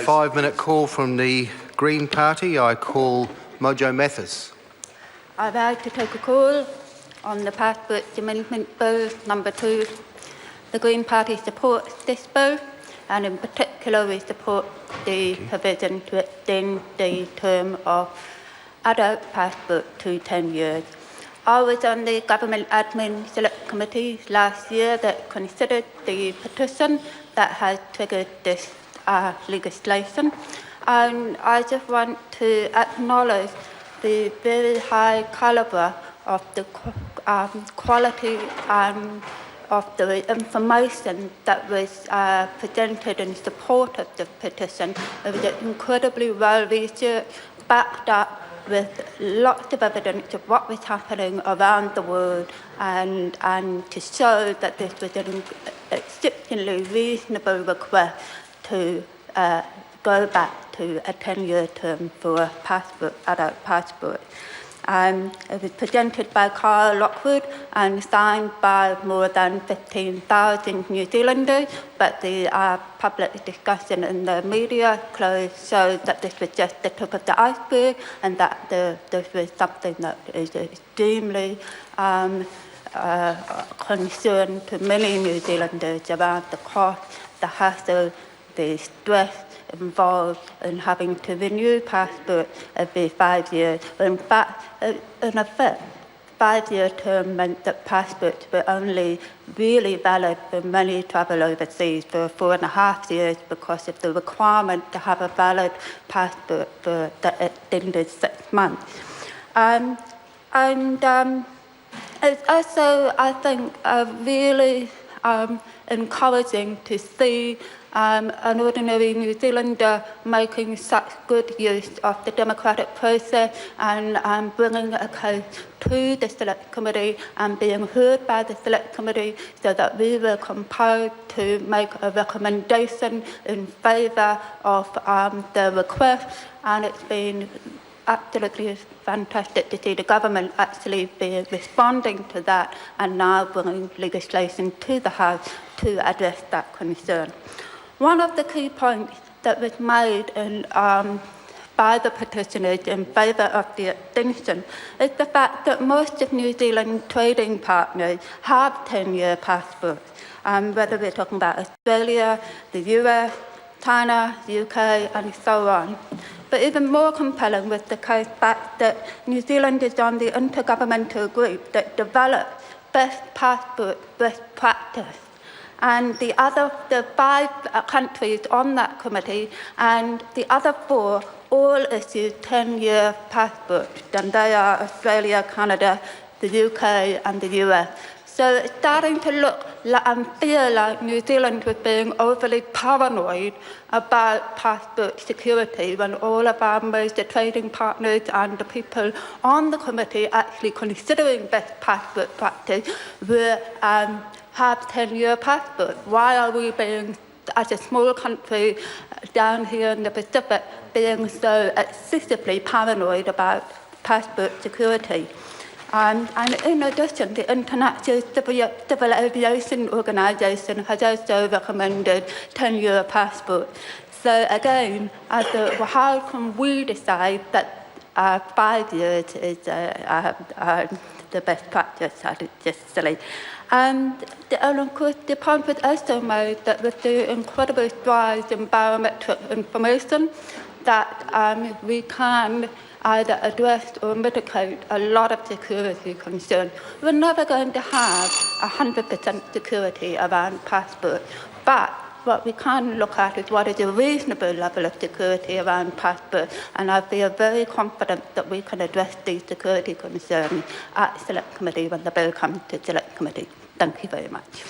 5-minute call from the Green Party. I call Mojo Mathis. I'd like to take a call on the Passport Amendment Bill number 2. The Green Party supports this bill, and in particular we support the provision to extend the term of adult passport to 10 years. I was on the Government Admin Select Committee last year that considered the petition that has triggered this legislation, and I just want to acknowledge the very high calibre of the quality and of the information that was presented in support of the petition. It was incredibly well researched, backed up with lots of evidence of what was happening around the world, and to show that this was an exceptionally reasonable request to go back to a 10-year term for a passport, adult passport. It was presented by Carl Lockwood and signed by more than 15,000 New Zealanders, but the public discussion in the media showed that this was just the tip of the iceberg, and that this was something that is extremely concern to many New Zealanders around the cost, the hassle, the stress involved in having to renew passport every 5 years. In fact, in effect, 5-year term meant that passports were only really valid for many travel overseas for 4.5 years because of the requirement to have a valid passport for the extended 6 months. It's also, I think, really encouraging to see an ordinary New Zealander making such good use of the democratic process and bringing a case to the Select Committee and being heard by the Select Committee, so that we were compelled to make a recommendation in favour of the request. And it's been absolutely fantastic to see the government actually be responding to that and now bringing legislation to the House to address that concern. One of the key points that was made by the petitioners in favour of the extension is the fact that most of New Zealand's trading partners have 10-year passports, whether we're talking about Australia, the US, China, the UK, and so on. But even more compelling was the case fact that New Zealand is on the intergovernmental group that developed best passport, best practice. And the 5 countries on that committee and the other 4 all issued 10-year passports, and they are Australia, Canada, the UK, and the US. So it's starting to look and feel like New Zealand was being overly paranoid about passport security, when all of our major trading partners and the people on the committee actually considering best passport practice were have 10-year passport. Why are we being, as a small country down here in the Pacific, being so excessively paranoid about passport security? And in addition, the International Civil Aviation Organization has also recommended 10-year passport. So again, I thought, well, how can we decide that 5 years is the best practice? It's just silly. And of course, the point was also made that with the incredible rise in biometric information, that we can either address or mitigate a lot of security concerns. We're never going to have 100% security around passport, but what we can look at is what is a reasonable level of security around passport, and I feel very confident that we can address these security concerns at Select Committee when the bill comes to Select Committee. Thank you very much.